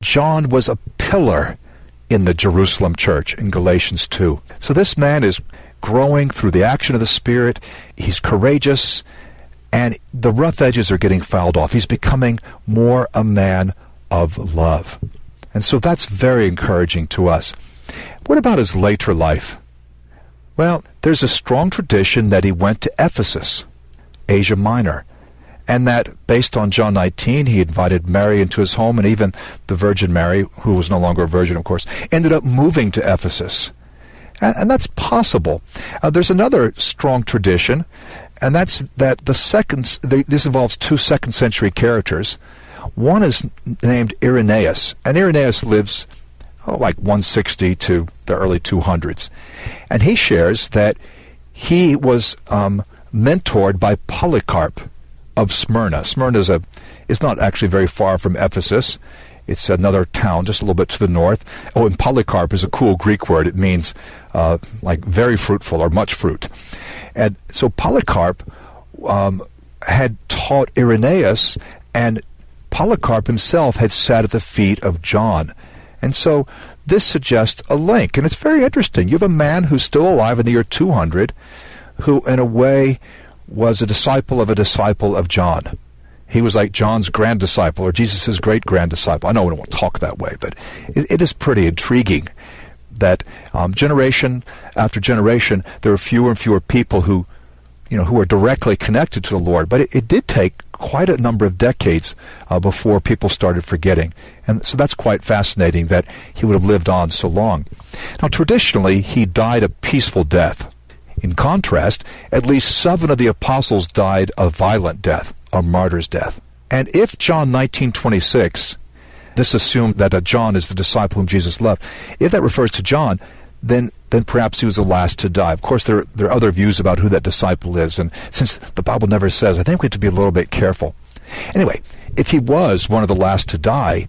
John was a pillar in the Jerusalem church in Galatians 2. So this man is growing through the action of the Spirit. He's courageous, and the rough edges are getting filed off. He's becoming more a man of love. And so that's very encouraging to us. What about his later life? Well, there's a strong tradition that he went to Ephesus, Asia Minor, and that based on John 19, he invited Mary into his home, and even the Virgin Mary, who was no longer a virgin, of course, ended up moving to Ephesus. And that's possible. There's another strong tradition, and that's that this involves two second-century characters. One is named Irenaeus, and Irenaeus lives like 160 to the early 200s. And he shares that he was mentored by Polycarp of Smyrna. Smyrna is not actually very far from Ephesus. It's another town just a little bit to the north. Oh, and Polycarp is a cool Greek word. It means like very fruitful or much fruit. And so Polycarp had taught Irenaeus, and Polycarp himself had sat at the feet of John. And so this suggests a link, and it's very interesting. You have a man who's still alive in the year 200 who, in a way, was a disciple of John. He was like John's grand disciple, or Jesus' great-grand disciple. I know we don't want to talk that way, but it is pretty intriguing that generation after generation, there are fewer and fewer people who are directly connected to the Lord. But it did take quite a number of decades before people started forgetting. And so that's quite fascinating that he would have lived on so long. Now, traditionally, he died a peaceful death. In contrast, at least 7 of the apostles died a violent death, a martyr's death. And if John 19:26, this assumed that John is the disciple whom Jesus loved, if that refers to John, then perhaps he was the last to die. Of course, there are other views about who that disciple is, and since the Bible never says, I think we have to be a little bit careful. Anyway, if he was one of the last to die,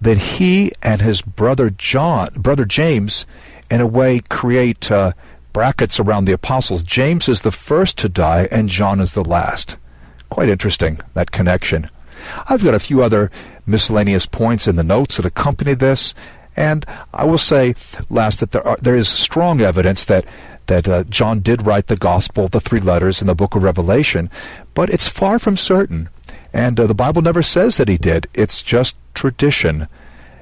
then he and his brother James, in a way, create brackets around the apostles. James is the first to die, and John is the last. Quite interesting, that connection. I've got a few other miscellaneous points in the notes that accompany this, and I will say last that there is strong evidence that John did write the gospel, the 3 letters in the book of Revelation, but it's far from certain, and the Bible never says that he did. It's just tradition.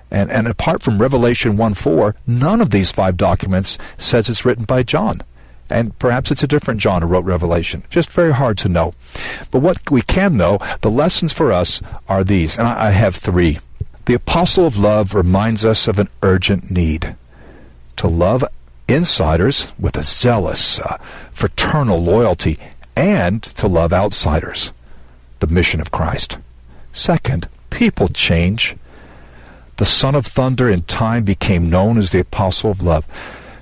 And apart from Revelation 1:4, none of these 5 documents says it's written by John. And perhaps it's a different John who wrote Revelation. Just very hard to know. But what we can know, the lessons for us are these, and I have 3. The apostle of love reminds us of an urgent need to love insiders with a zealous, fraternal loyalty, and to love outsiders, the mission of Christ. Second, people change. The Son of Thunder in time became known as the apostle of love.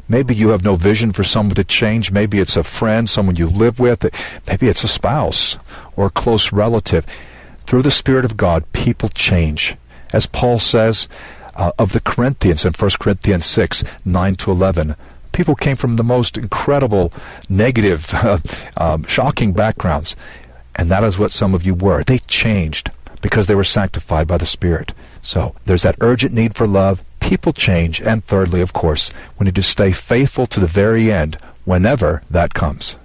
Maybe you have no vision for someone to change. Maybe it's a friend, someone you live with. Maybe it's a spouse or a close relative. Through the Spirit of God, people change. As Paul says of the Corinthians in 1 Corinthians 6, 9-11, people came from the most incredible, negative, shocking backgrounds. And that is what some of you were. They changed because they were sanctified by the Spirit. So there's that urgent need for love. People change. And thirdly, of course, we need to stay faithful to the very end, whenever that comes.